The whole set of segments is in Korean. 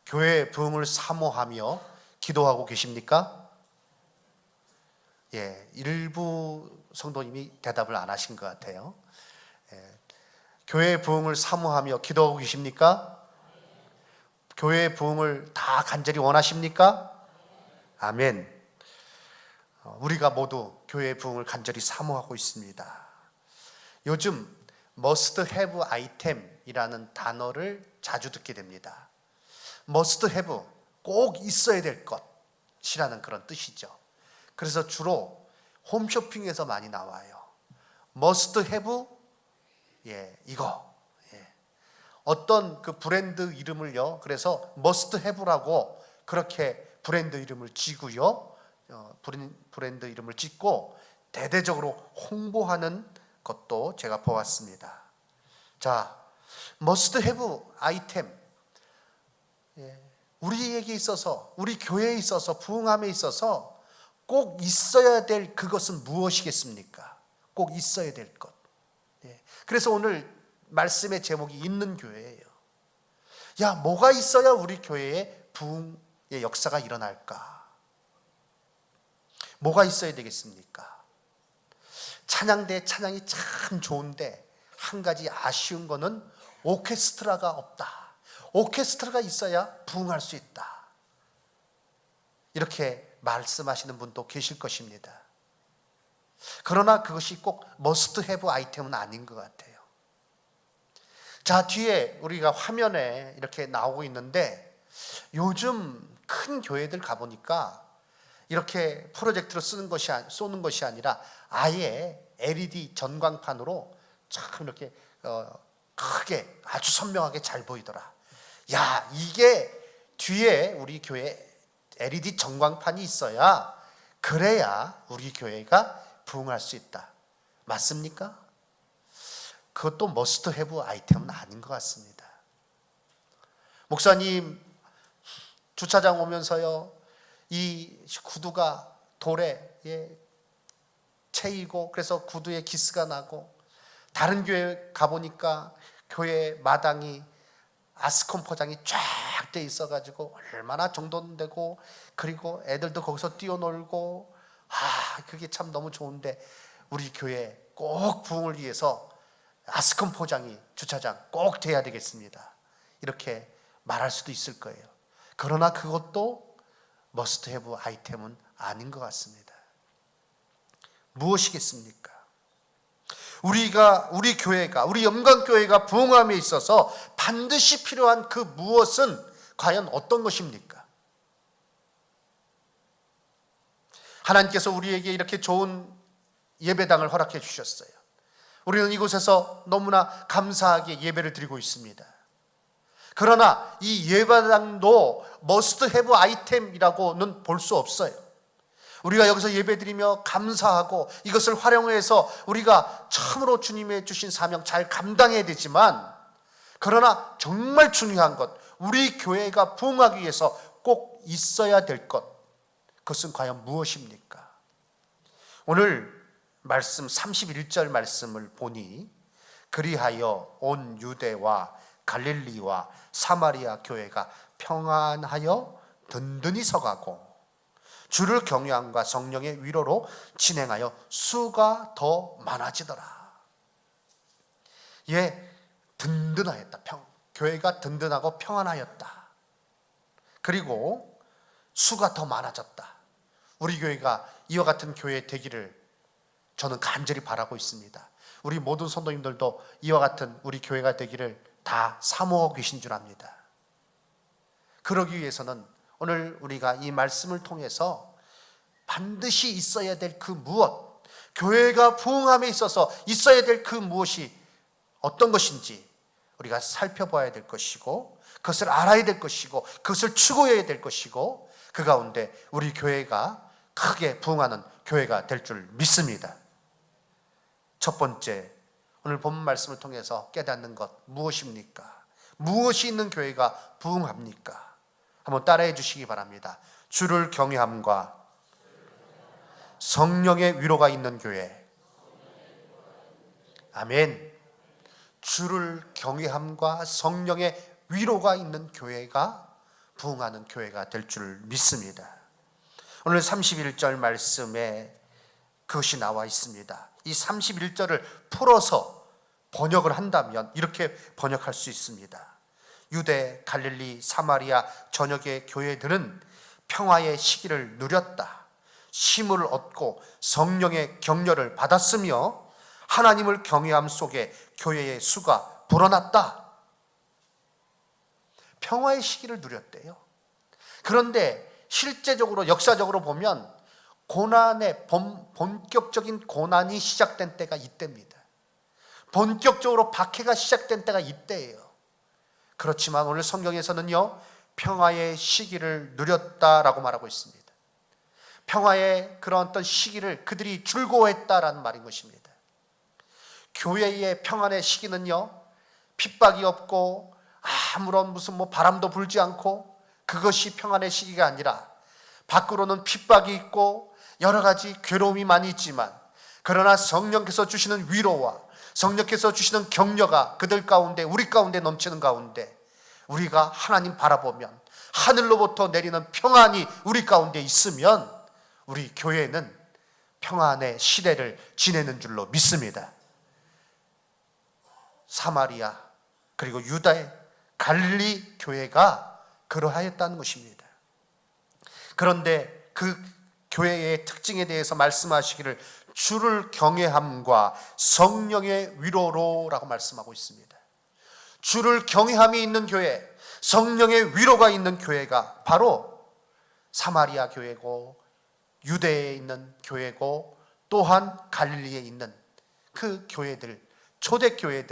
교회의 부흥을 사모하며 기도하고 계십니까? 일부 성도님이 대답을 안 하신 것 같아요. 교회의 부흥을 사모하며 기도하고 계십니까? 교회의 부흥을 다 간절히 원하십니까? 아멘. 우리가 모두 교회의 부흥을 간절히 사모하고 있습니다. 요즘 must have item이라는 단어를 자주 듣게 됩니다. must have, 꼭 있어야 될 것이라는 그런 뜻이죠. 그래서 주로 홈쇼핑에서 많이 나와요. must have, 이거. 어떤 그 브랜드 이름을요, 그래서 must have라고 그렇게 브랜드 이름을 지고요, 브랜드 이름을 짓고 대대적으로 홍보하는 것도 제가 보았습니다. 자, must have item. 우리에게 있어서, 우리 교회에 있어서, 부흥함에 있어서 꼭 있어야 될 그것은 무엇이겠습니까? 꼭 있어야 될 것. 그래서 오늘 말씀의 제목이 있는 교회예요. 야, 뭐가 있어야 우리 교회에 부흥의 역사가 일어날까? 뭐가 있어야 되겠습니까? 찬양대 찬양이 참 좋은데 한 가지 아쉬운 거는 오케스트라가 없다. 오케스트라가 있어야 부흥할 수 있다. 이렇게 말씀하시는 분도 계실 것입니다. 그러나 그것이 꼭 must have 아이템은 아닌 것 같아요. 자, 뒤에 우리가 화면에 이렇게 나오고 있는데 요즘 큰 교회들 가보니까 이렇게 프로젝트로 쏘는 것이 아니라 아예 LED 전광판으로 참 이렇게 크게 아주 선명하게 잘 보이더라. 야, 이게 뒤에 우리 교회 LED 전광판이 있어야, 그래야 우리 교회가 부흥할 수 있다. 맞습니까? 그것도 must have 아이템은 아닌 것 같습니다. 목사님, 주차장 오면서요, 이 구두가 돌에 채이고 그래서 구두에 기스가 나고, 다른 교회 가보니까 교회 마당이 아스콘 포장이 쫙 돼 있어가지고 얼마나 정돈되고, 그리고 애들도 거기서 뛰어놀고, 그게 참 너무 좋은데 우리 교회 꼭 부흥을 위해서 아스콘 포장이 주차장 꼭 돼야 되겠습니다. 이렇게 말할 수도 있을 거예요. 그러나 그것도 must have 아이템은 아닌 것 같습니다. 무엇이겠습니까? 우리 교회가, 우리 영광교회가 부흥함에 있어서 반드시 필요한 그 무엇은 과연 어떤 것입니까? 하나님께서 우리에게 이렇게 좋은 예배당을 허락해 주셨어요. 우리는 이곳에서 너무나 감사하게 예배를 드리고 있습니다. 그러나 이 예배당도 must have 아이템이라고는 볼 수 없어요. 우리가 여기서 예배드리며 감사하고 이것을 활용해서 우리가 참으로 주님의 주신 사명 잘 감당해야 되지만, 그러나 정말 중요한 것, 우리 교회가 부흥하기 위해서 꼭 있어야 될 것, 그것은 과연 무엇입니까? 오늘 말씀 31절 말씀을 보니, 그리하여 온 유대와 갈릴리와 사마리아 교회가 평안하여 든든히 서가고 주를 경외함과 성령의 위로로 진행하여 수가 더 많아지더라. 든든하였다. 교회가 든든하고 평안하였다. 그리고 수가 더 많아졌다. 우리 교회가 이와 같은 교회 되기를 저는 간절히 바라고 있습니다. 우리 모든 성도님들도 이와 같은 우리 교회가 되기를 다 사모하고 계신 줄 압니다. 그러기 위해서는 오늘 우리가 이 말씀을 통해서 반드시 있어야 될 그 무엇, 교회가 부흥함에 있어서 있어야 될 그 무엇이 어떤 것인지 우리가 살펴봐야 될 것이고, 그것을 알아야 될 것이고, 그것을 추구해야 될 것이고, 그 가운데 우리 교회가 크게 부흥하는 교회가 될 줄 믿습니다. 첫 번째, 오늘 본 말씀을 통해서 깨닫는 것 무엇입니까? 무엇이 있는 교회가 부흥합니까? 한번 따라해 주시기 바랍니다. 주를 경외함과 성령의 위로가 있는 교회. 아멘. 주를 경외함과 성령의 위로가 있는 교회가 부흥하는 교회가 될 줄 믿습니다. 오늘 31절 말씀에 그것이 나와 있습니다. 이 31절을 풀어서 번역을 한다면 이렇게 번역할 수 있습니다. 유대, 갈릴리, 사마리아 전역의 교회들은 평화의 시기를 누렸다. 힘을 얻고 성령의 격려를 받았으며 하나님을 경외함 속에 교회의 수가 불어났다. 평화의 시기를 누렸대요. 그런데 실제적으로 역사적으로 보면 고난의 본격적인 고난이 시작된 때가 이때입니다. 본격적으로 박해가 시작된 때가 이때예요. 그렇지만 오늘 성경에서는요, 평화의 시기를 누렸다라고 말하고 있습니다. 평화의 그런 어떤 시기를 그들이 즐거워했다라는 말인 것입니다. 교회의 평안의 시기는요, 핍박이 없고 아무런 무슨 바람도 불지 않고 그것이 평안의 시기가 아니라 밖으로는 핍박이 있고 여러 가지 괴로움이 많이 있지만 그러나 성령께서 주시는 위로와 성령께서 주시는 격려가 그들 가운데, 우리 가운데 넘치는 가운데 우리가 하나님 바라보면 하늘로부터 내리는 평안이 우리 가운데 있으면 우리 교회는 평안의 시대를 지내는 줄로 믿습니다. 사마리아 그리고 유다의 갈릴리 교회가 그러하였다는 것입니다. 그런데 그 교회의 특징에 대해서 말씀하시기를 주를 경외함과 성령의 위로로라고 말씀하고 있습니다. 주를 경외함이 있는 교회, 성령의 위로가 있는 교회가 바로 사마리아 교회고 유대에 있는 교회고 또한 갈릴리에 있는 그 교회들, 초대교회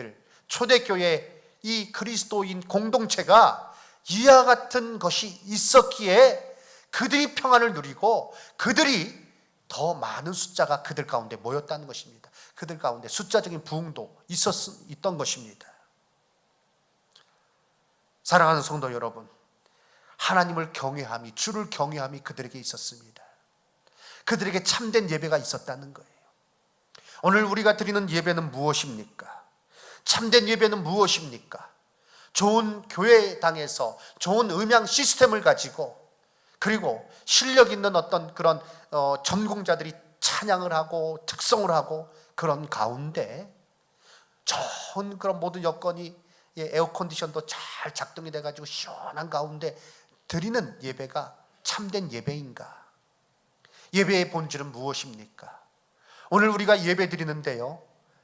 이 그리스도인 공동체가 이와 같은 것이 있었기에 그들이 평안을 누리고 그들이 더 많은 숫자가 그들 가운데 모였다는 것입니다. 그들 가운데 숫자적인 부흥도 있던 것입니다. 사랑하는 성도 여러분, 하나님을 경외함이, 주를 경외함이 그들에게 있었습니다. 그들에게 참된 예배가 있었다는 거예요. 오늘 우리가 드리는 예배는 무엇입니까? 참된 예배는 무엇입니까? 좋은 교회당에서 좋은 음향 시스템을 가지고 그리고 실력 있는 어떤 그런 전공자들이 찬양을 하고 특성을 하고 그런 가운데 좋은 그런 모든 여건이 에어컨디션도 잘 작동이 돼가지고 시원한 가운데 드리는 예배가 참된 예배인가? 예배의 본질은 무엇입니까? 오늘 우리가 예배 드리는데요,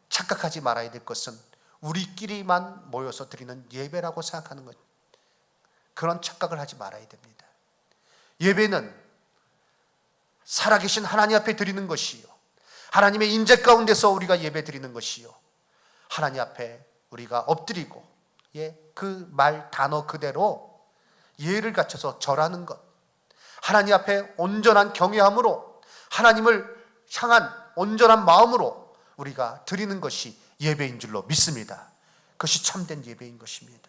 착각하지 말아야 될 것은 우리끼리만 모여서 드리는 예배라고 생각하는 것, 그런 착각을 하지 말아야 됩니다. 예배는 살아계신 하나님 앞에 드리는 것이요, 하나님의 임재 가운데서 우리가 예배 드리는 것이요, 하나님 앞에 우리가 엎드리고 그 말 단어 그대로 예를 갖춰서 절하는 것, 하나님 앞에 온전한 경외함으로 하나님을 향한 온전한 마음으로 우리가 드리는 것이 예배인 줄로 믿습니다. 그것이 참된 예배인 것입니다.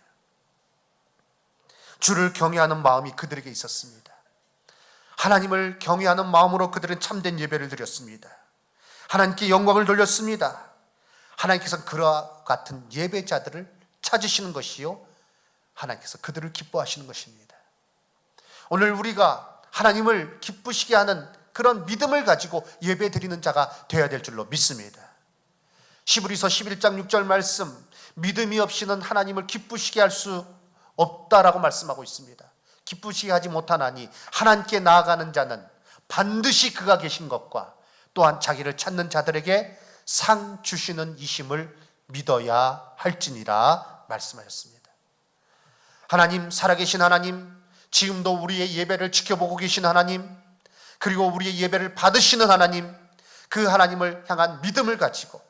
주를 경외하는 마음이 그들에게 있었습니다. 하나님을 경외하는 마음으로 그들은 참된 예배를 드렸습니다. 하나님께 영광을 돌렸습니다. 하나님께서 그와 같은 예배자들을 찾으시는 것이요, 하나님께서 그들을 기뻐하시는 것입니다. 오늘 우리가 하나님을 기쁘시게 하는 그런 믿음을 가지고 예배 드리는 자가 되어야 될 줄로 믿습니다. 히브리서 11장 6절 말씀, 믿음이 없이는 하나님을 기쁘시게 할 수 없다라고 말씀하고 있습니다. 기쁘시게 하지 못하나니 하나님께 나아가는 자는 반드시 그가 계신 것과 또한 자기를 찾는 자들에게 상 주시는 이심을 믿어야 할지니라 말씀하셨습니다. 하나님, 살아계신 하나님, 지금도 우리의 예배를 지켜보고 계신 하나님, 그리고 우리의 예배를 받으시는 하나님, 그 하나님을 향한 믿음을 가지고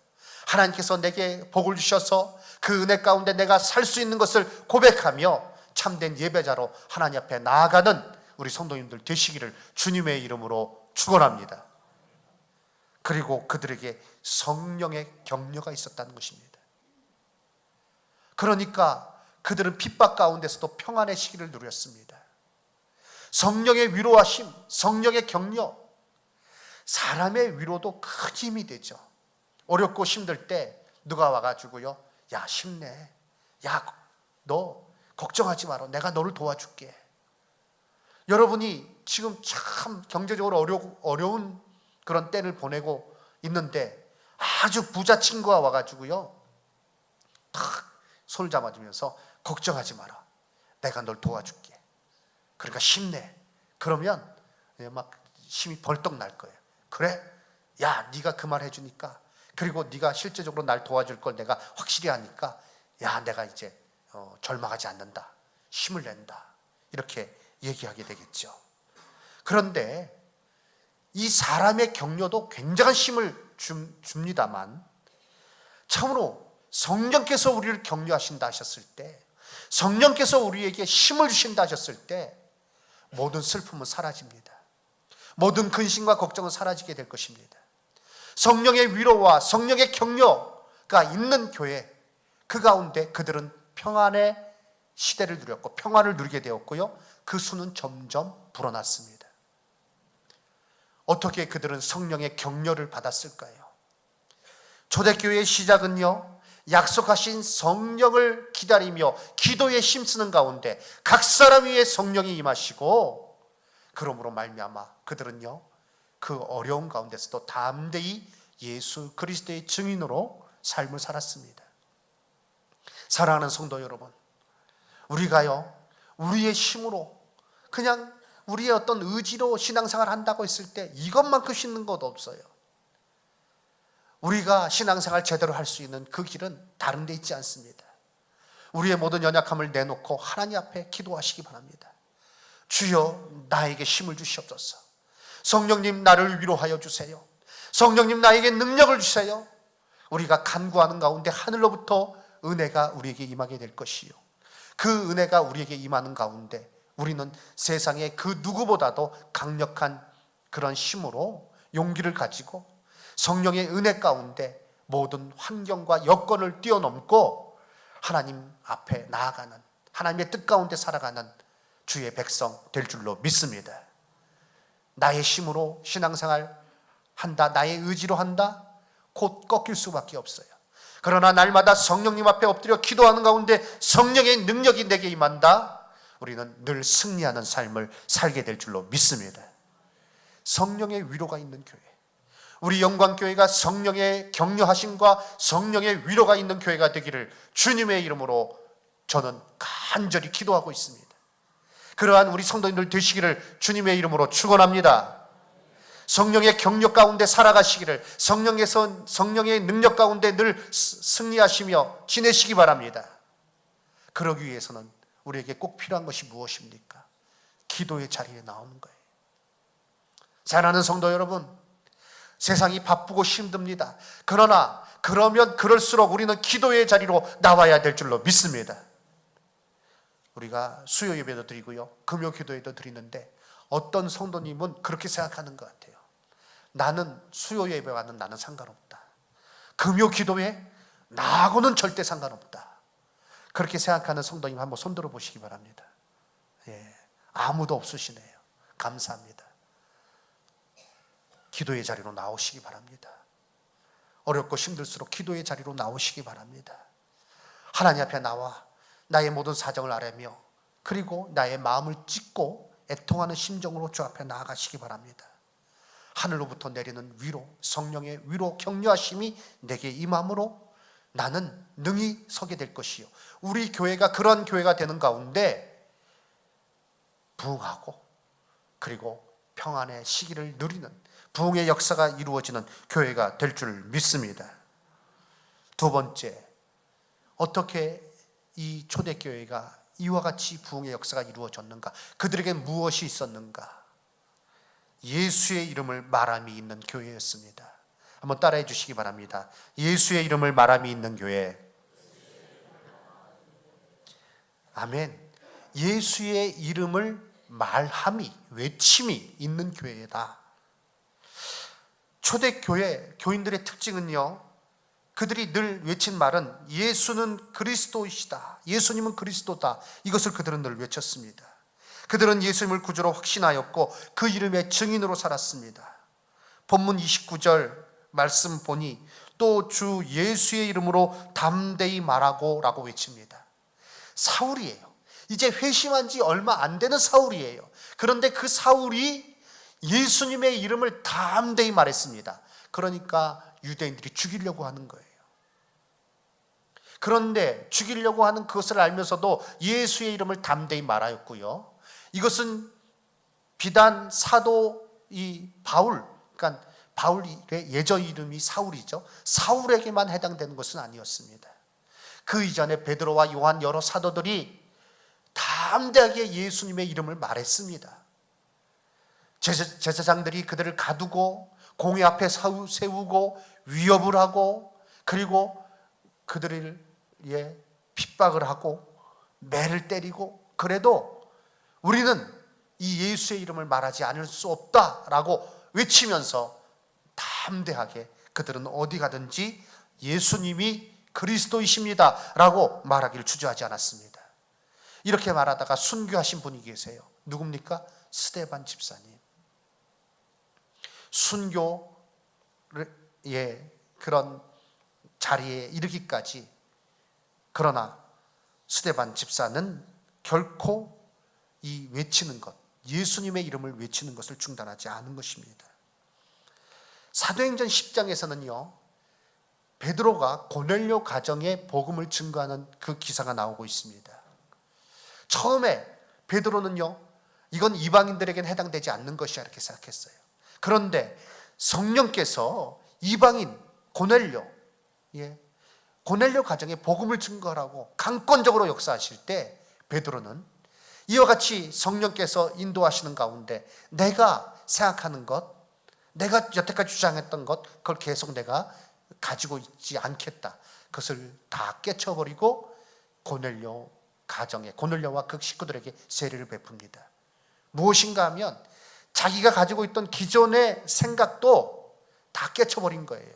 하나님께서 내게 복을 주셔서 그 은혜 가운데 내가 살 수 있는 것을 고백하며 참된 예배자로 하나님 앞에 나아가는 우리 성도님들 되시기를 주님의 이름으로 축원합니다. 그리고 그들에게 성령의 격려가 있었다는 것입니다. 그러니까 그들은 핍박 가운데서도 평안의 시기를 누렸습니다. 성령의 위로하심, 성령의 격려, 사람의 위로도 큰 힘이 되죠. 어렵고 힘들 때 누가 와가지고요, 야 힘내, 야 너 걱정하지 마라, 내가 너를 도와줄게, 여러분이 지금 참 경제적으로 어려운 그런 때를 보내고 있는데 아주 부자 친구가 와가지고요, 탁 손을 잡아주면서 걱정하지 마라, 내가 널 도와줄게, 그러니까 힘내. 그러면 막 힘이 벌떡 날 거예요. 그래? 야, 네가 그 말 해주니까, 그리고 네가 실제적으로 날 도와줄 걸 내가 확실히 하니까, 야, 내가 이제 절망하지 않는다, 힘을 낸다, 이렇게 얘기하게 되겠죠. 그런데 이 사람의 격려도 굉장한 힘을 줍니다만, 참으로 성령께서 우리를 격려하신다 하셨을 때, 성령께서 우리에게 힘을 주신다 하셨을 때 모든 슬픔은 사라집니다. 모든 근심과 걱정은 사라지게 될 것입니다. 성령의 위로와 성령의 격려가 있는 교회, 그 가운데 그들은 평안의 시대를 누렸고 평안을 누리게 되었고요, 그 수는 점점 불어났습니다. 어떻게 그들은 성령의 격려를 받았을까요? 초대교회의 시작은요, 약속하신 성령을 기다리며 기도에 힘쓰는 가운데 각 사람 위에 성령이 임하시고, 그러므로 말미암아 그들은요, 그 어려운 가운데서도 담대히 예수 그리스도의 증인으로 삶을 살았습니다. 사랑하는 성도 여러분, 우리가요, 우리의 힘으로, 그냥 우리의 어떤 의지로 신앙생활 한다고 했을 때 이것만큼 쉽는 것 없어요. 우리가 신앙생활 제대로 할 수 있는 그 길은 다른 데 있지 않습니다. 우리의 모든 연약함을 내놓고 하나님 앞에 기도하시기 바랍니다. 주여, 나에게 힘을 주시옵소서. 성령님, 나를 위로하여 주세요. 성령님, 나에게 능력을 주세요. 우리가 간구하는 가운데 하늘로부터 은혜가 우리에게 임하게 될 것이요, 그 은혜가 우리에게 임하는 가운데 우리는 세상의 그 누구보다도 강력한 그런 힘으로 용기를 가지고 성령의 은혜 가운데 모든 환경과 여건을 뛰어넘고 하나님 앞에 나아가는, 하나님의 뜻 가운데 살아가는 주의 백성 될 줄로 믿습니다. 나의 힘으로 신앙생활 한다, 나의 의지로 한다, 곧 꺾일 수밖에 없어요. 그러나 날마다 성령님 앞에 엎드려 기도하는 가운데 성령의 능력이 내게 임한다, 우리는 늘 승리하는 삶을 살게 될 줄로 믿습니다. 성령의 위로가 있는 교회, 우리 영광교회가 성령의 격려하심과 성령의 위로가 있는 교회가 되기를 주님의 이름으로 저는 간절히 기도하고 있습니다. 그러한 우리 성도님들 되시기를 주님의 이름으로 축원합니다. 성령의 격려 가운데 살아가시기를, 성령의 능력 가운데 늘 승리하시며 지내시기 바랍니다. 그러기 위해서는 우리에게 꼭 필요한 것이 무엇입니까? 기도의 자리에 나오는 거예요. 사랑하는 성도 여러분, 세상이 바쁘고 힘듭니다. 그러나 그러면 그럴수록 우리는 기도의 자리로 나와야 될 줄로 믿습니다. 우리가 수요 예배도 드리고요, 금요 기도회도 드리는데 어떤 성도님은 그렇게 생각하는 것 같아요. 나는 수요 예배와는 나는 상관없다, 금요 기도회 나하고는 절대 상관없다, 그렇게 생각하는 성도님 한번 손들어 보시기 바랍니다. 예, 아무도 없으시네요. 감사합니다. 기도의 자리로 나오시기 바랍니다. 어렵고 힘들수록 기도의 자리로 나오시기 바랍니다. 하나님 앞에 나와 나의 모든 사정을 아뢰며, 그리고 나의 마음을 찢고 애통하는 심정으로 주 앞에 나아가시기 바랍니다. 하늘로부터 내리는 위로, 성령의 위로, 격려하심이 내게 임함으로 나는 능히 서게 될 것이요, 우리 교회가 그런 교회가 되는 가운데 부흥하고 그리고 평안의 시기를 누리는 부흥의 역사가 이루어지는 교회가 될 줄 믿습니다. 두 번째, 어떻게 이 초대교회가 이와 같이 부흥의 역사가 이루어졌는가? 그들에게 무엇이 있었는가? 예수의 이름을 말함이 있는 교회였습니다. 한번 따라해 주시기 바랍니다. 예수의 이름을 말함이 있는 교회. 아멘. 예수의 이름을 말함이, 외침이 있는 교회다. 초대교회 교인들의 특징은요, 그들이 늘 외친 말은 예수는 그리스도이시다, 예수님은 그리스도다, 이것을 그들은 늘 외쳤습니다. 그들은 예수님을 구주로 확신하였고 그 이름의 증인으로 살았습니다. 본문 29절 말씀 보니 또 주 예수의 이름으로 담대히 말하고 라고 외칩니다. 사울이에요. 이제 회심한 지 얼마 안 되는 사울이에요. 그런데 그 사울이 예수님의 이름을 담대히 말했습니다. 그러니까 유대인들이 죽이려고 하는 거예요. 그런데 죽이려고 하는 그것을 알면서도 예수의 이름을 담대히 말하였고요. 이것은 비단 사도 이 바울, 그러니까 바울의 예전 이름이 사울이죠. 사울에게만 해당되는 것은 아니었습니다. 그 이전에 베드로와 요한 여러 사도들이 담대하게 예수님의 이름을 말했습니다. 제사장들이 그들을 가두고 공회 앞에 세우고 위협을 하고 그리고 그들을 핍박을 하고 매를 때리고, 그래도 우리는 이 예수의 이름을 말하지 않을 수 없다라고 외치면서 담대하게 그들은 어디 가든지 예수님이 그리스도이십니다 라고 말하기를 주저하지 않았습니다. 이렇게 말하다가 순교하신 분이 계세요. 누굽니까? 스데반 집사님. 순교의 그런 자리에 이르기까지, 그러나 스데반 집사는 결코 이 외치는 것, 예수님의 이름을 외치는 것을 중단하지 않은 것입니다. 사도행전 10장에서는요 베드로가 고넬료 가정에 복음을 증거하는 그 기사가 나오고 있습니다. 처음에 베드로는요 이건 이방인들에게는 해당되지 않는 것이야 이렇게 생각했어요. 그런데 성령께서 이방인 고넬료 가정에 복음을 증거하라고 강권적으로 역사하실 때 베드로는 이와 같이 성령께서 인도하시는 가운데 내가 생각하는 것, 내가 여태까지 주장했던 것, 그걸 계속 내가 가지고 있지 않겠다. 그것을 다 깨쳐버리고 고넬료와 그 식구들에게 세례를 베풉니다. 무엇인가 하면 자기가 가지고 있던 기존의 생각도 다 깨쳐버린 거예요.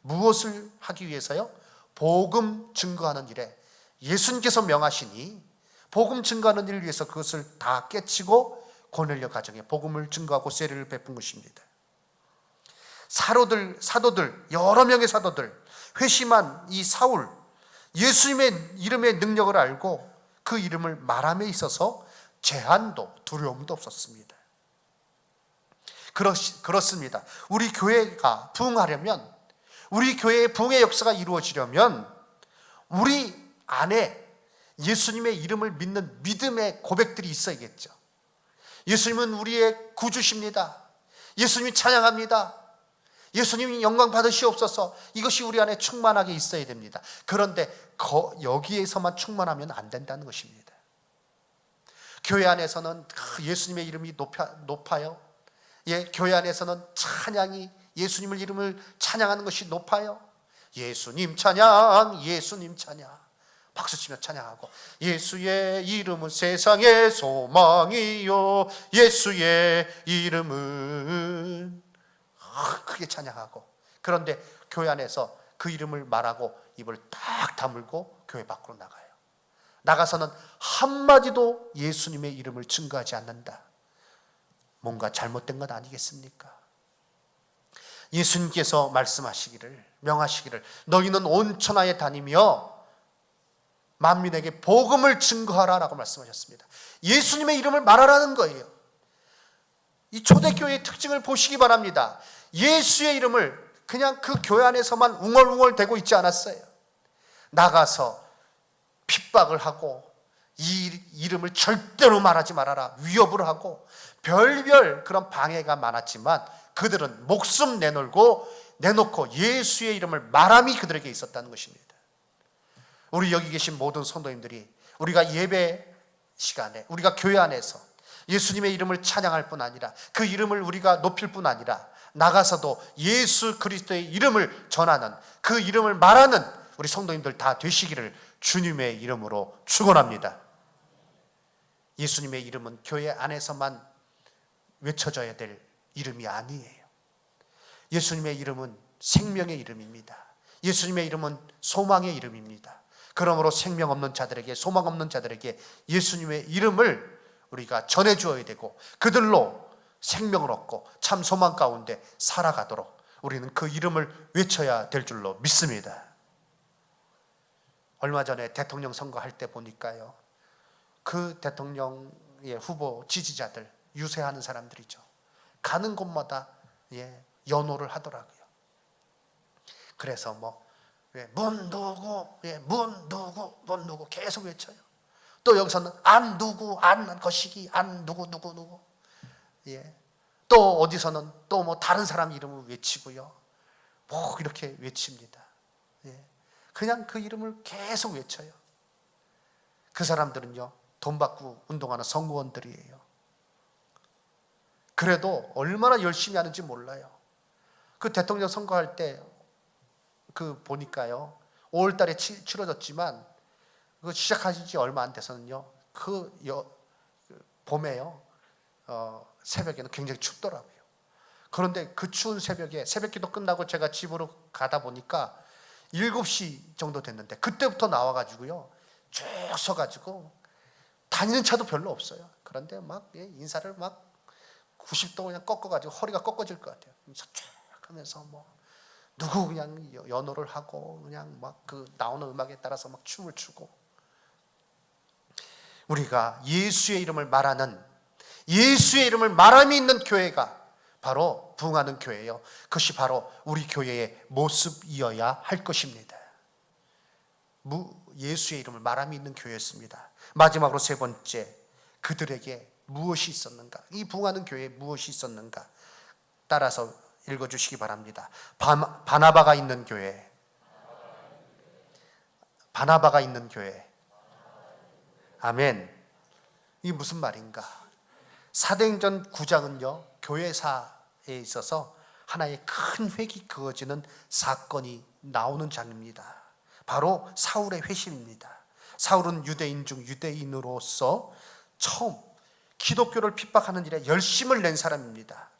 무엇을 하기 위해서요? 복음 증거하는 일에 예수님께서 명하시니 복음 증거하는 일을 위해서 그것을 다 깨치고 고넬료 가정에 복음을 증거하고 세례를 베푼 것입니다. 사도들, 여러 명의 사도들, 회심한 이 사울, 예수님의 이름의 능력을 알고 그 이름을 말함에 있어서 제한도 두려움도 없었습니다. 그렇습니다. 우리 교회가 부흥하려면, 우리 교회의 부흥의 역사가 이루어지려면 우리 안에 예수님의 이름을 믿는 믿음의 고백들이 있어야겠죠. 예수님은 우리의 구주십니다. 예수님이 찬양합니다. 예수님이 영광 받으시옵소서. 이것이 우리 안에 충만하게 있어야 됩니다. 그런데 여기에서만 충만하면 안 된다는 것입니다. 교회 안에서는 예수님의 이름이 높아요. 교회 안에서는 찬양이, 예수님의 이름을 찬양하는 것이 높아요. 예수님 찬양, 예수님 찬양. 박수치며 찬양하고, 예수의 이름은 세상의 소망이요, 예수의 이름은, 크게 찬양하고. 그런데 교회 안에서 그 이름을 말하고 입을 딱 다물고 교회 밖으로 나가요. 나가서는 한마디도 예수님의 이름을 증거하지 않는다. 뭔가 잘못된 것 아니겠습니까? 예수님께서 말씀하시기를, 명하시기를, 너희는 온 천하에 다니며 만민에게 복음을 증거하라 라고 말씀하셨습니다. 예수님의 이름을 말하라는 거예요. 이 초대교회의 특징을 보시기 바랍니다. 예수의 이름을 그냥 그 교회 안에서만 웅얼웅얼 대고 있지 않았어요. 나가서 핍박을 하고 이 이름을 절대로 말하지 말아라 위협을 하고 별별 그런 방해가 많았지만 그들은 목숨 내놓고 예수의 이름을 말함이 그들에게 있었다는 것입니다. 우리 여기 계신 모든 성도님들이 우리가 예배 시간에, 우리가 교회 안에서 예수님의 이름을 찬양할 뿐 아니라 그 이름을 우리가 높일 뿐 아니라 나가서도 예수 그리스도의 이름을 전하는, 그 이름을 말하는 우리 성도님들 다 되시기를 주님의 이름으로 축원합니다. 예수님의 이름은 교회 안에서만 외쳐져야 될 이름이 아니에요. 예수님의 이름은 생명의 이름입니다. 예수님의 이름은 소망의 이름입니다. 그러므로 생명 없는 자들에게, 소망 없는 자들에게 예수님의 이름을 우리가 전해주어야 되고 그들로 생명을 얻고 참 소망 가운데 살아가도록 우리는 그 이름을 외쳐야 될 줄로 믿습니다. 얼마 전에 대통령 선거할 때 보니까요, 그 대통령의 후보 지지자들, 유세하는 사람들이죠. 가는 곳마다 연호를 하더라고요. 그래서 문 누구, 문 누구, 문 누구 계속 외쳐요. 또 여기서는 안 누구, 안 것이기, 안 누구 누구 누구. 또 어디서는 또 다른 사람 이름을 외치고요. 이렇게 외칩니다. 그냥 그 이름을 계속 외쳐요. 그 사람들은요, 돈 받고 운동하는 성무원들이에요. 그래도 얼마나 열심히 하는지 몰라요. 그 대통령 선거할 때 보니까요, 5월 달에 치러졌지만 그 시작하신 지 얼마 안 돼서는요, 봄에요, 새벽에는 굉장히 춥더라고요. 그런데 그 추운 새벽에 새벽기도 끝나고 제가 집으로 가다 보니까 7시 정도 됐는데 그때부터 나와가지고요, 쭉 서가지고 다니는 차도 별로 없어요. 그런데 인사를 90도 그냥 꺾어가지고 허리가 꺾어질 것 같아요. 그래서 쭉 하면서 누구 그냥 연호를 하고 그냥 나오는 음악에 따라서 춤을 추고. 우리가 예수의 이름을 말하는, 예수의 이름을 말함이 있는 교회가 바로 부흥하는 교회예요. 그것이 바로 우리 교회의 모습이어야 할 것입니다. 예수의 이름을 말함이 있는 교회였습니다. 마지막으로 세 번째, 그들에게 무엇이 있었는가? 이 부흥하는 교회에 무엇이 있었는가? 따라서 읽어주시기 바랍니다. 바나바가 있는 교회, 바나바가 있는 교회. 아멘. 이게 무슨 말인가? 사도행전 9장은요, 교회사에 있어서 하나의 큰 획이 그어지는 사건이 나오는 장입니다. 바로 사울의 회심입니다. 사울은 유대인 중 유대인으로서 처음 기독교를 핍박하는 일에 열심을 낸 사람입니다.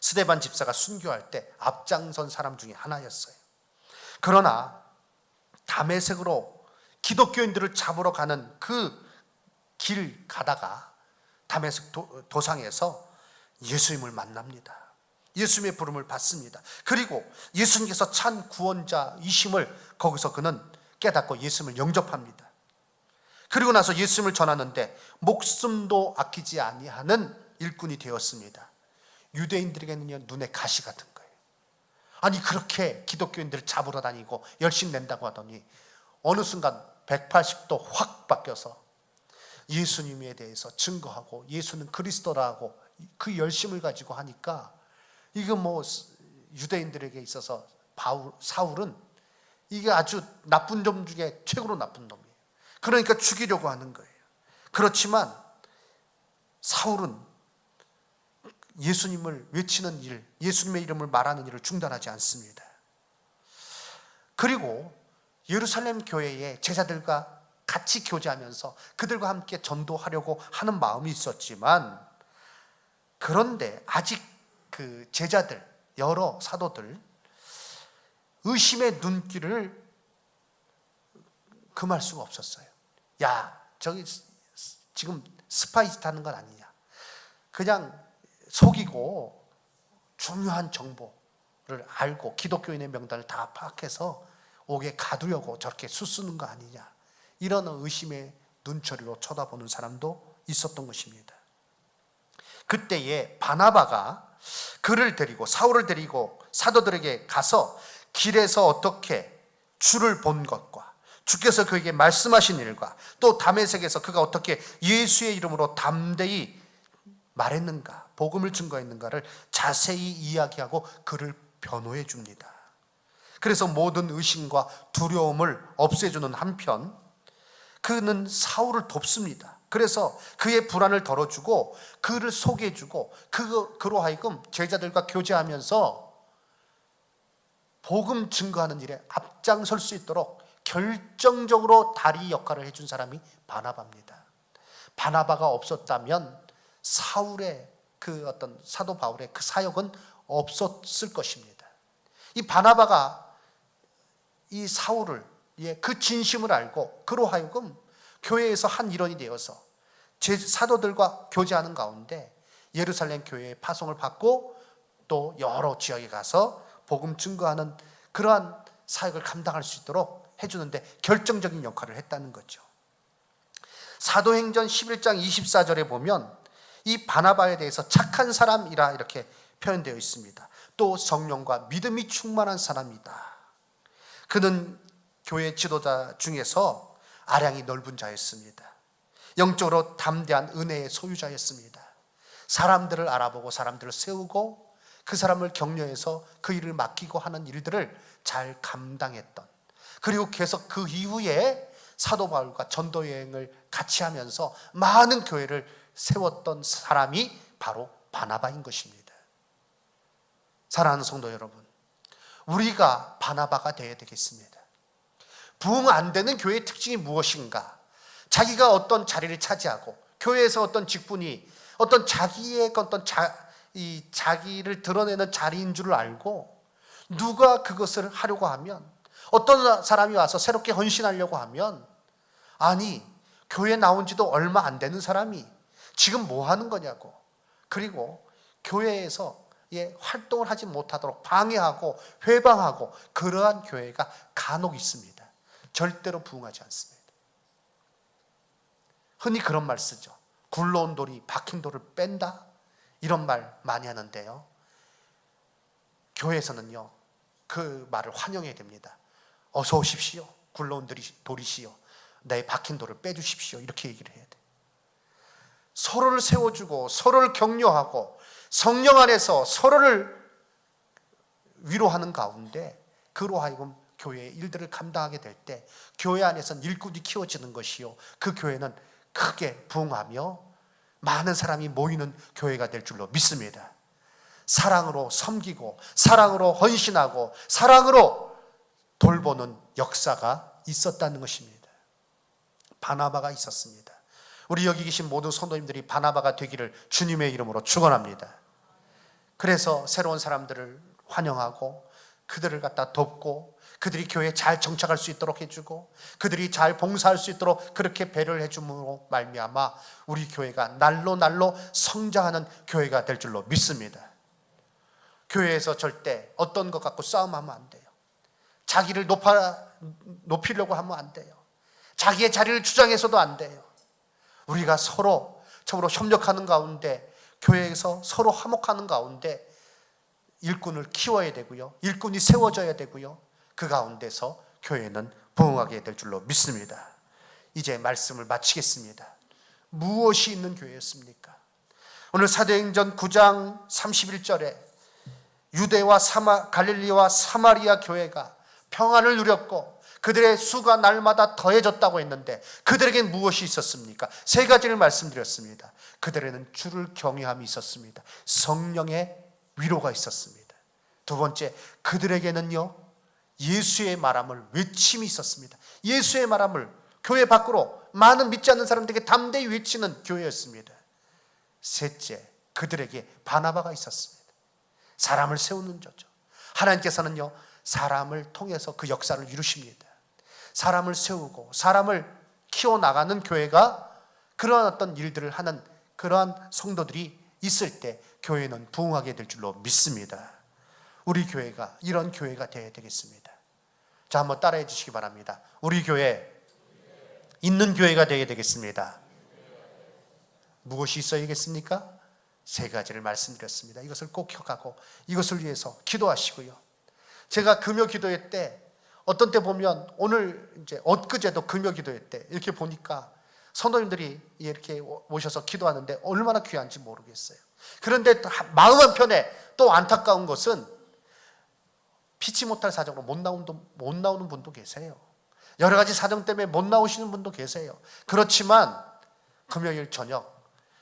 스데반 집사가 순교할 때 앞장선 사람 중에 하나였어요. 그러나 다메섹으로 기독교인들을 잡으러 가는 그 길 가다가 다메섹 도상에서 예수님을 만납니다. 예수님의 부름을 받습니다. 그리고 예수님께서 참 구원자이심을 거기서 그는 깨닫고 예수님을 영접합니다. 그리고 나서 예수님을 전하는데 목숨도 아끼지 아니하는 일꾼이 되었습니다. 유대인들에게는요, 눈에 가시 같은 거예요. 아니, 그렇게 기독교인들을 잡으러 다니고 열심 낸다고 하더니 어느 순간 180도 확 바뀌어서 예수님에 대해서 증거하고 예수는 그리스도라고 그 열심을 가지고 하니까, 이거 유대인들에게 있어서 사울은 이게 아주 나쁜 놈 중에 최고로 나쁜 놈이에요. 그러니까 죽이려고 하는 거예요. 그렇지만 사울은 예수님을 외치는 일, 예수님의 이름을 말하는 일을 중단하지 않습니다. 그리고 예루살렘 교회의 제자들과 같이 교제하면서 그들과 함께 전도하려고 하는 마음이 있었지만, 그런데 아직 그 제자들, 여러 사도들 의심의 눈길을 금할 수가 없었어요. 야, 저기 지금 스파이스 하는 건 아니냐, 그냥 속이고 중요한 정보를 알고 기독교인의 명단을 다 파악해서 옥에 가두려고 저렇게 수쓰는 거 아니냐, 이런 의심의 눈초리로 쳐다보는 사람도 있었던 것입니다. 그때에 바나바가 그를 데리고, 사울을 데리고 사도들에게 가서 길에서 어떻게 주를 본 것과 주께서 그에게 말씀하신 일과 또 다메섹에서 그가 어떻게 예수의 이름으로 담대히 말했는가, 복음을 증거했는가를 자세히 이야기하고 그를 변호해 줍니다. 그래서 모든 의심과 두려움을 없애주는 한편 그는 사울을 돕습니다. 그래서 그의 불안을 덜어주고 그를 소개해주고 그로 하여금 제자들과 교제하면서 복음 증거하는 일에 앞장설 수 있도록 결정적으로 다리 역할을 해준 사람이 바나바입니다. 바나바가 없었다면 사울의 그 어떤 사도 바울의 그 사역은 없었을 것입니다. 이 바나바가 이 사울을 그 진심을 알고 그로 하여금 교회에서 한 일원이 되어서 사도들과 교제하는 가운데 예루살렘 교회의 파송을 받고 또 여러 지역에 가서 복음 증거하는 그러한 사역을 감당할 수 있도록 해주는데 결정적인 역할을 했다는 거죠. 사도행전 11장 24절에 보면 이 바나바에 대해서 착한 사람이라 이렇게 표현되어 있습니다. 또 성령과 믿음이 충만한 사람이다. 그는 교회 지도자 중에서 아량이 넓은 자였습니다. 영적으로 담대한 은혜의 소유자였습니다. 사람들을 알아보고 사람들을 세우고 그 사람을 격려해서 그 일을 맡기고 하는 일들을 잘 감당했던, 그리고 계속 그 이후에 사도 바울과 전도 여행을 같이 하면서 많은 교회를 세웠던 사람이 바로 바나바인 것입니다. 사랑하는 성도 여러분, 우리가 바나바가 되어야 되겠습니다. 부흥 안 되는 교회의 특징이 무엇인가? 자기가 어떤 자리를 차지하고 교회에서 어떤 직분이 어떤 자기의 자기를 드러내는 자리인 줄 알고 누가 그것을 하려고 하면, 어떤 사람이 와서 새롭게 헌신하려고 하면, 아니 교회 나온 지도 얼마 안 되는 사람이 지금 뭐 하는 거냐고, 그리고 교회에서 활동을 하지 못하도록 방해하고 회방하고, 그러한 교회가 간혹 있습니다. 절대로 부흥하지 않습니다. 흔히 그런 말 쓰죠. 굴러온 돌이 박힌 돌을 뺀다, 이런 말 많이 하는데요, 교회에서는요 그 말을 환영해야 됩니다. 어서 오십시오, 굴러온 돌이시여, 내 박힌 돌을 빼주십시오, 이렇게 얘기를 해야 돼. 서로를 세워주고 서로를 격려하고 성령 안에서 서로를 위로하는 가운데 그로 하여금 교회의 일들을 감당하게 될 때 교회 안에서는 일꾼이 키워지는 것이요, 그 교회는 크게 부흥하며 많은 사람이 모이는 교회가 될 줄로 믿습니다. 사랑으로 섬기고 사랑으로 헌신하고 사랑으로 돌보는 역사가 있었다는 것입니다. 바나바가 있었습니다. 우리 여기 계신 모든 성도님들이 바나바가 되기를 주님의 이름으로 축원합니다. 그래서 새로운 사람들을 환영하고 그들을 갖다 돕고 그들이 교회에 잘 정착할 수 있도록 해주고 그들이 잘 봉사할 수 있도록 그렇게 배려를 해줌으로 말미암아 우리 교회가 날로 날로 성장하는 교회가 될 줄로 믿습니다. 교회에서 절대 어떤 것 갖고 싸움하면 안 돼요. 자기를 높이려고 하면 안 돼요. 자기의 자리를 주장해서도 안 돼요. 우리가 서로 협력하는 가운데, 교회에서 서로 화목하는 가운데 일꾼을 키워야 되고요, 일꾼이 세워져야 되고요, 그 가운데서 교회는 부흥하게 될 줄로 믿습니다. 이제 말씀을 마치겠습니다. 무엇이 있는 교회였습니까? 오늘 사도행전 9장 31절에 유대와 갈릴리와 사마리아 교회가 평안을 누렸고 그들의 수가 날마다 더해졌다고 했는데 그들에겐 무엇이 있었습니까? 세 가지를 말씀드렸습니다. 그들에는 주를 경외함이 있었습니다. 성령의 위로가 있었습니다. 두 번째, 그들에게는요 예수의 말함을 외침이 있었습니다. 예수의 말함을 교회 밖으로 많은 믿지 않는 사람들에게 담대히 외치는 교회였습니다. 셋째, 그들에게 바나바가 있었습니다. 사람을 세우는 자죠. 하나님께서는요 사람을 통해서 그 역사를 이루십니다. 사람을 세우고 사람을 키워나가는 교회가 그러한 어떤 일들을 하는 그러한 성도들이 있을 때 교회는 부흥하게 될 줄로 믿습니다. 우리 교회가 이런 교회가 되어야 되겠습니다. 자, 한번 따라해 주시기 바랍니다. 우리 교회 있는 교회가 되어야 되겠습니다. 무엇이 있어야겠습니까? 세 가지를 말씀드렸습니다. 이것을 꼭 기억하고 이것을 위해서 기도하시고요. 제가 금요 기도회 때 어떤 때 보면 오늘 이제 엊그제도 금요 기도회 때 이렇게 보니까 성도님들이 이렇게 오셔서 기도하는데 얼마나 귀한지 모르겠어요. 그런데 마음 한편에 또 안타까운 것은 피치 못할 사정으로 못 나오는 분도 계세요. 여러 가지 사정 때문에 못 나오시는 분도 계세요. 그렇지만 금요일 저녁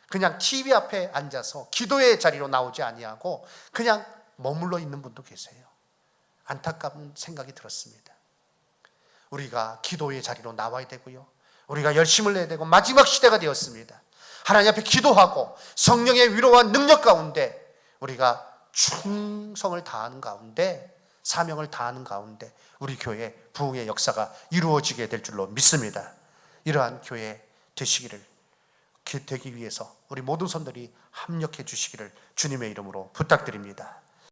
그냥 TV 앞에 앉아서 기도의 자리로 나오지 아니하고 그냥 머물러 있는 분도 계세요. 안타까운 생각이 들었습니다. 우리가 기도의 자리로 나와야 되고요, 우리가 열심을 내야 되고 마지막 시대가 되었습니다. 하나님 앞에 기도하고 성령의 위로와 능력 가운데 우리가 충성을 다하는 가운데, 사명을 다하는 가운데 우리 교회 부흥의 역사가 이루어지게 될 줄로 믿습니다. 이러한 교회 되기 위해서 우리 모든 성도들이 합력해 주시기를 주님의 이름으로 부탁드립니다.